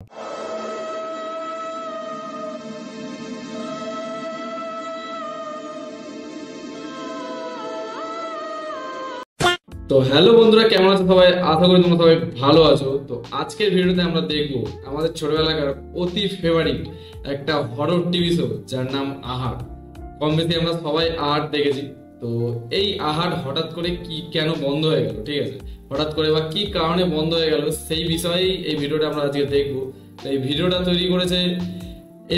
তো হ্যালো বন্ধুরা, কেমন আছো সবাই? আশা করি তোমরা সবাই ভালো আছো। তো আজকের ভিডিওতে আমরা দেখবো আমাদের ছোটবেলাকার অতি ফেভারিট একটা হরর টিভি শো যার নাম আহাট। কম বেশি আমরা সবাই আহাট দেখেছি। তো এই আহাট হঠাৎ করে কি কেন বন্ধ হয়ে গেল, ঠিক আছে, হঠাৎ করে বা কি কারণে বন্ধ হয়ে গেল, সেই বিষয়েই এই ভিডিওটা আমরা আজকে দেখবো। তো এই ভিডিওটা তৈরি করেছে,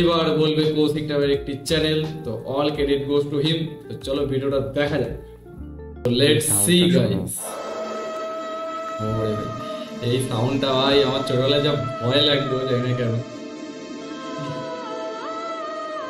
এবার বলবে, কৌশিক নামের একটি চ্যানেল। তো all credit goes to him. তো চলো ভিডিওটা দেখা যায়। Let's see guys. এই সাউন্ডটা ভাই আমার ছোটবেলায় যা ভয় লাগতো, জানি না কেন।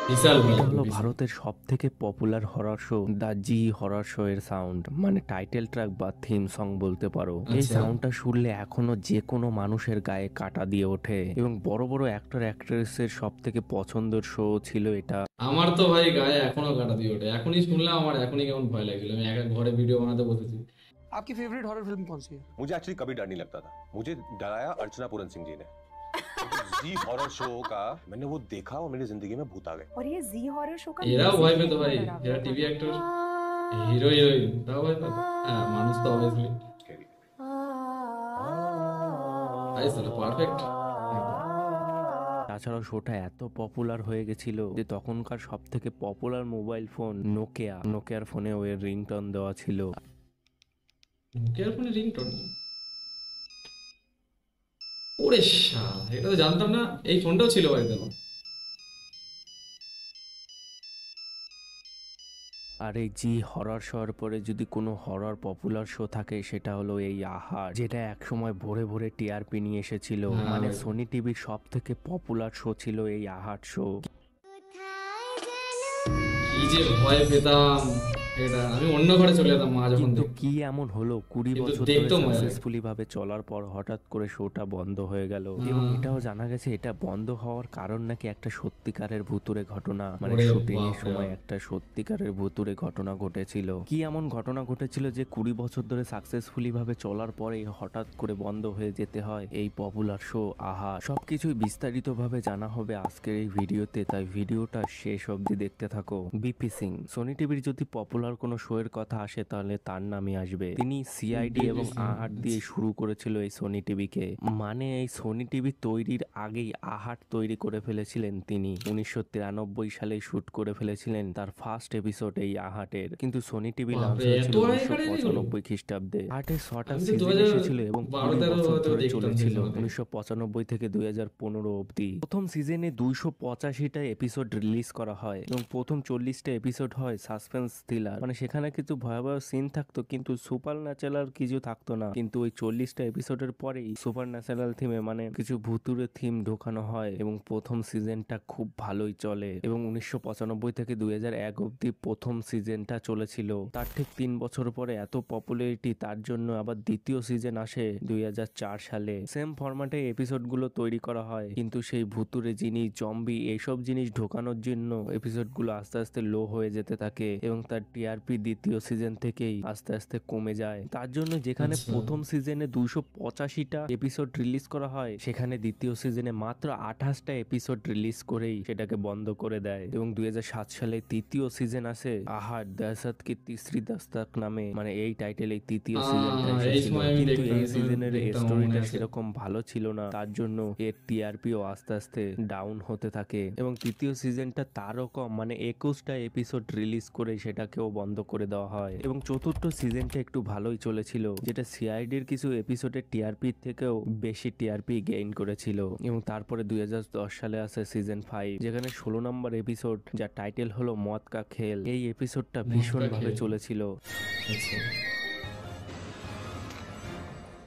বিশাল ভয় এটা লাগতো, হলো বিশাল। ভারতের সব থেকে popular horror show the G horror show এর সাউন্ড, মানে টাইটেল ট্র্যাক বা থিম সং বলতে পারো। এই আচ্ছা। সাউন্ডটা শুনলে এখনো যে কোনো মানুষের গায়ে কাঁটা দিয়ে ওঠে এবং বড় বড় অ্যাক্টর অ্যাক্ট্রেসের সব থেকে পছন্দের শো ছিল এটা। আমার তো ভাই গায়ে এখনো কাটা দিয়ে ওঠে, এখনই শুনলাম আমার এখনই কেমন ভয় লাগছিল। আমি একা ঘরে ভিডিও বানাতে বসেছি। आपकी फेवरेट हॉरर फिल्म कौन सी है? मुझे एक्चुअली कभी डर नहीं लगता था। मुझे डराया अर्चना पूरन सिंह जी ने। जी हॉरर शो का मैंने वो देखा और मेरी जिंदगी में भूत आ गए। और ये जी हॉरर शो का এরাও music ভয় भी পেতো ভাই, इतना डरावना এরা था টিভি ना। অ্যাক্টর, হিরো হিরোইন, তাও ভয় পেতো। হ্যাঁ, মানুষ তো অবভিয়াসলি Scary। পারফেক্ট। তাছাড়াও শোটা এত পপুলার হয়ে গেছিল যে তখনকার সব থেকে পপুলার মোবাইল ফোন নোকিয়ার ফোনেও এর রিংটোন দেওয়া ছিল। নোকিয়ার ফোনে রিংটোন? ওরে শালা, এটা তো জানতাম না। এই ফোনটাও ছিল বাড়িতে আমার। আর এই জি হরর শোর পরে যদি কোনো হরর পপুলার শো থাকে সেটা হলো এই আহার, যেটা একসময় ভোরে ভোরে টিআরপি নিয়ে এসেছিল। হ্যাঁ মানে ভাই। সোনি টিভির সব থেকে পপুলার শো ছিল এই আহার শো। কি যে ভয় পেতাম, এটা আমি অন্য ঘরে চলে যেতাম মা যখন কিন্তু দেখতো। কি এমন হলো 20 কিন্তু বছর ধরে দেখতেও মজা লাগে। সাকসেসফুলি ভাবে চলার পর হঠাৎ করে শোটা বন্ধ হয়ে গেল এবং এটাও জানা গেছে এটা বন্ধ হওয়ার কারণ নাকি একটা সত্যিকারের ভুতুড়ে ঘটনা, মানে ওরে শুটিং এর বাপরে সময় বাপ। একটা সত্যিকারের ভুতুড়ে ঘটনা ঘটেছিল। কি এমন ঘটনা ঘটেছিল যে 20 বছর ধরে সাকসেসফুলি ভাবে চলার পরে হঠাৎ করে বন্ধ হয়ে যেতে হয় এই পপুলার শো আহা? সবকিছুই বিস্তারিত ভাবে জানা হবে আজকের এই ভিডিওতে, তাই ভিডিওটা শেষ অবধি দেখতে থাকো। বিপি সিং, সোনি টিভির যদি পপুলার কোনো শো এর কথা আসে তাহলে তার নামই আসবে। তিনি সিআইডি এবং আহাট দিয়ে শুরু করেছিল এই সোনি টিভিকে। মানে এই সোনি টিভি তৈরির আগেই আহাট তৈরি করে ফেলেছিলেন তিনি। 1993 সালে শুট করে ফেলেছিলেন তার ফার্স্ট এপিসোড এই আহাটের, কিন্তু সোনি টিভি লঞ্চ বাপরে, হয়েছিল এত আগে কাটে এগুলো? 1995 খ্রিস্টাব্দে। আহাটের 6টা আমি তো সিজন 2012 এসেছিল এবং 20 বছর ধরে দেখতাম চলেছিল, সেই সময়। 1995 থেকে 2015 অবধি। প্রথম সিজনে 285টা এপিসোড রিলিজ করা হয় এবং প্রথম 40টা এপিসোড হয় সাসপেন্স থ্রিলার, মানে সেখানে কিছু ভয়াবহ সিন থাকতো কিন্তু সুপার ন্যাচারাল কিছু থাকতো না। কিন্তু ওই 40টা এপিসোডের পরেই সুপার ন্যাচারাল থিমে মানে কিছু ভুতুরে থিম ঢোকানো হয় এবং প্রথম সিজনটা খুব ভালোই চলে এবং 1995 থেকে 2001 অবধি প্রথম সিজনটা চলেছিল। তার ঠিক 3 বছর পরে এত পপুলারিটি, তার জন্য আবার দ্বিতীয় সিজন আসে 2004 সালে। সেম ফরম্যাটে এপিসোড গুলো তৈরি করা হয়, কিন্তু সেই ভুতুরে জিনিস, জম্বি, এইসব জিনিস ঢোকানোর জন্য এপিসোড গুলো আস্তে আস্তে লো হয়ে যেতে থাকে এবং তার টিআরপি দ্বিতীয় সিজন থেকেই আস্তে আস্তে কমে যায়। তার জন্য যেখানে আচ্ছা। প্রথম সিজনে 285টা এপিসোড রিলিজ করা হয়, সেখানে দ্বিতীয় সিজনে মাত্র 28টা এপিসোড রিলিজ করেই সেটাকে বন্ধ করে দেয় এবং 2007 সালে তৃতীয় সিজন আসে আহার দহশত কি তিসরি দস্তক নামে, মানে এই টাইটেলে তৃতীয় সিজনটা এই এসেছিল। সময় আমি কিন্তু দেখতাম, এই এই সময় সিজনের দেখতাম, স্টোরিটা মনে আছে। সেরকম ভালো ছিল না, তার জন্য এর টিআরপিও আস্তে আস্তে ডাউন হতে থাকে এবং তৃতীয় সিজনটা তারও কম, মানে 21টা এপিসোড রিলিজ করে সেটাকেও বন্ধ করে দেওয়া হয় এবং চতুর্থ সিজনটা একটু ভালোই চলেছিল, যেটা সিআইডির কিছু এপিসোডের টিআরপি থেকেও বেশি টিআরপি গেইন করেছিল। এবং তারপরে 2010 সালে আসে সিজন 5, যেখানে 16 নম্বর এপিসোড, যার টাইটেল হলো মদ কা খেল। এই এপিসোডটা ভীষণ ভাবে খেল। চলেছিল। আচ্ছা।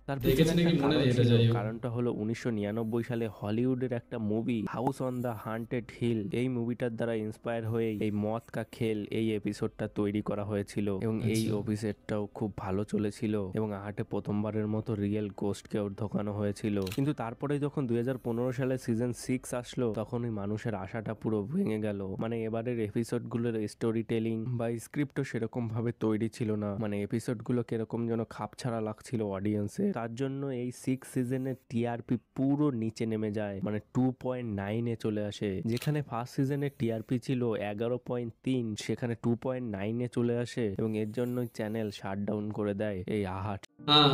তার দেখেছি পেছনে নাকি একটা মনে কারণ নেই, এটা ছিল। যাই হোক। কারণটা হলো 1999 সালে হলিউডের একটা movie house on the haunted hill, এই মুভিটার দ্বারা ইন্সপায়ার হয়ে এই মদ কা খেল এই এপিসোডটা তৈরি করা হয়েছিল এবং এই আচ্ছা। এপিসোডটাও খুব ভালো চলেছিল এবং আহাটে প্রথমবারের মতো রিয়েল গোস্টকেও ঢোকানো হয়েছিল। কিন্তু তারপরে যখন 2015 সালে সিজন 6 আসলো, তখন ওই মানুষের আশাটা পুরো ভেঙে গেল। মানে এবারের এপিসোডগুলোর স্টোরি টেলিং বা স্ক্রিপ্টও সেরকম ভাবে তৈরি ছিল না, মানে এপিসোডগুলো কিরকম যেন খাপছাড়া লাগছিল অডিয়েন্সের। তার জন্য এই 6 সিজনের টিআরপি পুরো নিচে নেমে যায়, মানে 2.9 চলে আসে। যেখানে ফার্স্ট সিজনের টিআরপি ছিল 11.3, সেখানে 2.9 চলে আসে এবং এর জন্য চ্যানেল শাটডাউন করে দেয় এই আহাট। হ্যাঁ,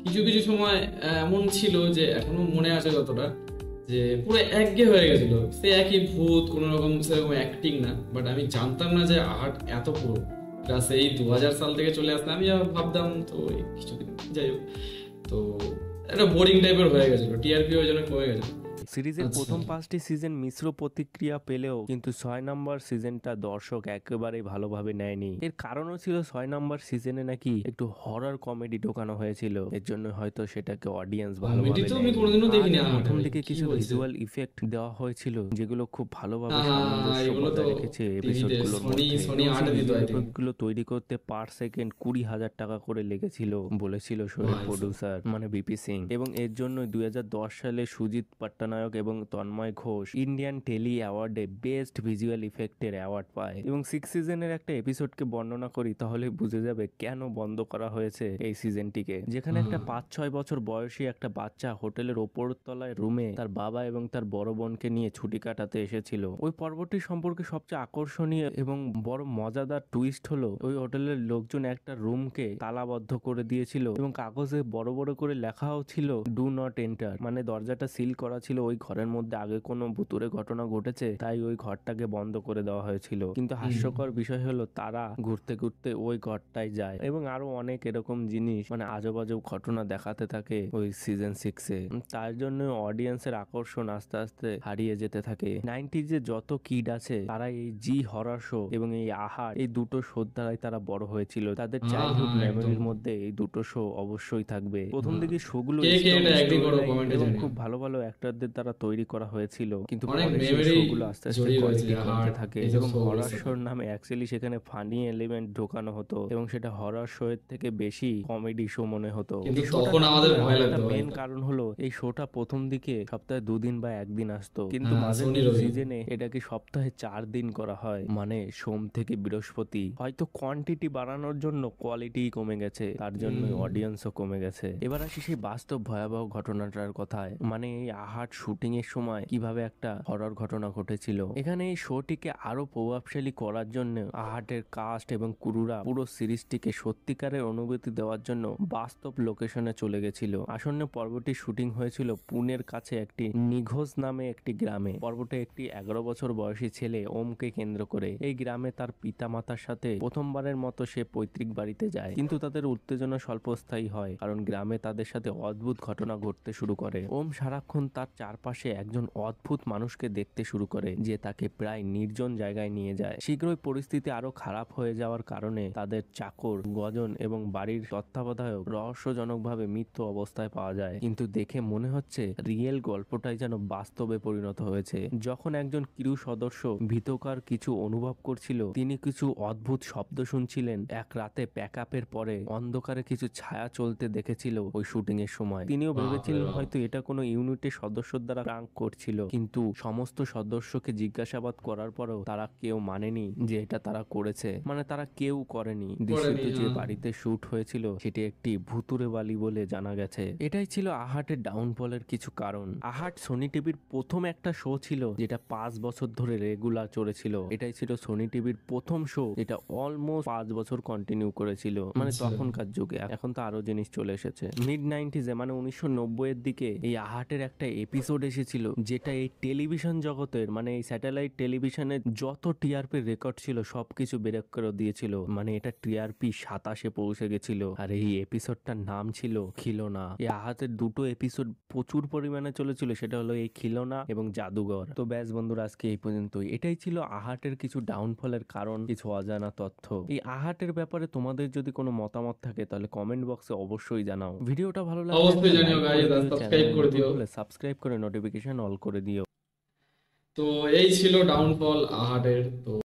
কিছু কিছু সময় এমন ছিল যে এখনো মনে আছে যতটা, যে পুরো একঘেয়ে হয়ে গেছিল, সে একই ভূত, কোনো রকম সেরকম অ্যাক্টিং না। বাট আমি জানতাম না যে আহাট এত পুরো, প্লাস এই 2000 সাল থেকে চলে আসতাম। আমি ভাবতাম তো কিছুদিন যাই হোক, তো একটা বোরিং টাইপের হয়ে গেছিল, টিআরপি ওই জন্য কমে গেছিল। সিরিজের প্রথম 5টি সিজন মিশ্র প্রতিক্রিয়া পেলেও কিন্তু 6 নম্বর সিজনটা দর্শক একেবারেই ভালোভাবে নেয়নি। এর কারণও ছিল 6 নম্বর সিজনে নাকি একটু হরর কমেডি ঢোকানো হয়েছিল, এর জন্য হয়তো সেটাকে অডিয়েন্স ভালোভাবে নেয়নি। আমি কোনোদিনও দেখিনি। প্রথম দিকে কিছু ভিজুয়াল ইফেক্ট দেওয়া হয়েছিল যেগুলো খুব ভালোভাবে সামঞ্জস্য বজায় রেখেছে এপিসোডগুলোর মধ্যে। এপিসোডগুলো তৈরি করতে পার সেকেন্ড 20,000 টাকা করে লেগেছিল বলেছিল শোয়ের প্রোডিউসার মানে বিপি সিং, এবং এর জন্য 2010 সালে সুজিত পট্টনায়ক এবং তন্ময় ঘোষ ইন্ডিয়ান টেলি অ্যাওয়ার্ডে বেস্ট ভিজুয়াল ইফেক্টের অ্যাওয়ার্ড পায়। এবং 6 সিজনের একটা এপিসোডকে বর্ণনা করি তাহলে বুঝে যাবে কেন বন্ধ করা হয়েছে এই সিজনটিকে। যেখানে একটা 5-6 বছর বয়সী একটা বাচ্চা হোটেলের ওপর তলায় রুমে তার বাবা এবং তার বড় বোনকে নিয়ে ছুটি কাটাতে এসেছিল। ওই পর্বটি সম্পর্কে সবচেয়ে আকর্ষণীয় এবং বড় মজাদার টুইস্ট হলো ওই হোটেলের লোকজন একটা রুমকে তালাবদ্ধ করে দিয়েছিল এবং কাগজে বড় বড় করে লেখাও ছিল ডু নট এন্টার, মানে দরজাটা সিল করা ছিল ওই ঘরের মধ্যে আগে কোনো ভুতুরে ঘটনা ঘটেছে তাই ওই ঘরটাকে বন্ধ করে দেওয়া হয়েছিল। কিন্তু হাস্যকর বিষয় হলো তারা ঘুরতে ঘুরতে ওই ঘরটাই যায় এবং আরো অনেক এরকম জিনিস মানে আজব আজব ঘটনা দেখাতে থাকে ওই সিজন 6-এ। তার জন্য অডিয়েন্সের আকর্ষণ আস্তে আস্তে হারিয়ে যেতে থাকে। 90s যত কিড আছে তারা এই জি হরর শো এবং এই আহার এই দুটো শো দ্বারাই তারা বড় হয়েছিল। তাদের চাইল্ডহুড মেমোরির মধ্যে এই দুটো শো অবশ্যই থাকবে। প্রথম দিকে শোগুলো এবং খুব ভালো ভালো অ্যাক্টরদের দ্বারা তৈরি করা হয়েছিল, কিন্তু শোগুলো আস্তে আস্তে কোয়ালিটি কমতে থাকে এবং হরর শোর নামে অ্যাকচুয়ালি সেখানে ফানি এলিমেন্ট ঢোকানো হতো এবং সেটা হরর শো এর থেকে বেশি কমেডি শো মনে হতো। তখন আমাদের ভয় লাগতো। মেন কারণ হলো এই শোটা প্রথম দিকে সপ্তাহে 2 দিন বা 1 দিন আসতো, কিন্তু মাঝে সিজনে এটাকে সপ্তাহে 4 দিন করা হয়, মানে সোম থেকে বৃহস্পতি। হয়তো কোয়ান্টিটি বাড়ানোর জন্য কোয়ালিটি কমে গেছে, তার জন্য অডিয়েন্সও কমে গেছে। এবার আসি সেই বাস্তব ভয়াবহ ঘটনাটার কথায়, মানে এই আহাট শুটিং এর সময় কিভাবে একটা হরর ঘটনা ঘটেছিল। এখানে এই শোটিকে আরো প্রভাবশালী করার জন্য আহাটের কাস্ট এবং ক্রুরা পুরো সিরিজটিকে সত্যিকারের অনুভূতি দেওয়ার জন্য বাস্তব লোকেশনে চলে গেছিল। আসন্ন পর্বটি শুটিং হয়েছিল পুনের কাছে একটি নিঘোজ নামে একটি গ্রামে। পর্বটি একটি 11 বছর বয়সী ছেলে ওমকে কেন্দ্র করে। এই গ্রামে তার পিতা মাতার সাথে প্রথমবারের মতো সে পৈতৃক বাড়িতে যায়, কিন্তু তাদের উত্তেজনা স্বল্পস্থায়ী হয় কারণ গ্রামে তাদের সাথে অদ্ভুত ঘটনা ঘটতে শুরু করে। ওম সারাক্ষণ তার চারপাশে একজন অদ্ভুত মানুষকে দেখতে শুরু করে যে তাকে প্রায় নির্জন জায়গায় নিয়ে যায়। শীঘ্রই পরিস্থিতি আরো খারাপ হয়ে যাওয়ার কারণে তাদের চাকর গজন এবং বাড়ির তত্ত্বাবধায়ক রহস্যজনকভাবে মৃত্যু অবস্থায় পাওয়া যায়, কিন্তু দেখে মনে হচ্ছে রিয়েল গল্পটাই যেন বাস্তবে পরিণত হয়েছে। যখন একজন ক্রু সদস্য ভীতকর কিছু অনুভব করছিল, তিনি কিছু অদ্ভুত শব্দ শুনছিলেন। এক রাতে প্যাকআপের পরে অন্ধকারে কিছু ছায়া চলতে দেখেছিল ওই শুটিং এর সময়। তিনিও ভেবেছিলেন হয়তো এটা কোনো ইউনিটের সদস্যর দ্বারা প্রাঙ্ক করছিল, কিন্তু সমস্ত সদস্যকে জিজ্ঞাসাবাদ করার পরেও তারা কেউ মানেনি যে এটা তারা করেছে, মানে তারা কেউ করেনি। দৃশ্যটি যে বাড়িতে শুট হয়েছিল সেটি একটি ভুতুরে বাড়ি বলে জানা গেছে। এটাই ছিল আহাটের ডাউনফলের কিছু কারণ। আহাট সোনি টিভির প্রথম একটা শো ছিল যেটা 5 বছর ধরে রেগুলার চলেছিল। এটাই ছিল সোনি টিভির প্রথম শো যেটা অলমোস্ট 5 বছর কন্টিনিউ করেছিল, মানে তখনকার যুগে। এখন তো আরো জিনিস চলে এসেছে। মিড 90s মানে 1990 এর দিকে এই আহাটের একটা এপিসোড এসেছিল যেটা এই টেলিভিশন জগতের মানে এই স্যাটেলাইট টেলিভিশনের যত টিআরপি রেকর্ড ছিল সবকিছু ব্রেক করে দিয়েছিল। মানে এটা টিআরপি 27-এ পৌঁছে গেছিল। আর এই এপিসোডটার নাম ছিল খিলোনা। এই আহাতের দুটো এপিসোড প্রচুর পরিমাণে চলেছিল, সেটা হলো এই খিলোনা এবং জাদুঘর। তো ব্যাস বন্ধুরা, আজকে এই পর্যন্তই। এটাই ছিল আহাটের কিছু ডাউনফলের কারণ, কিছু অজানা তথ্য। এই আহাটের ব্যাপারে তোমাদের যদি কোনো মতামত থাকে তাহলে কমেন্ট বক্সে অবশ্যই জানাও। ভিডিওটা ভালো লাগলে অবশ্যই জানিও গাইস, সাবস্ক্রাইব করে দিও। সাবস্ক্রাইব করে নোটিফিকেশন অল করে দিও। তো এই ছিল ডাউনফল আহাটের। তো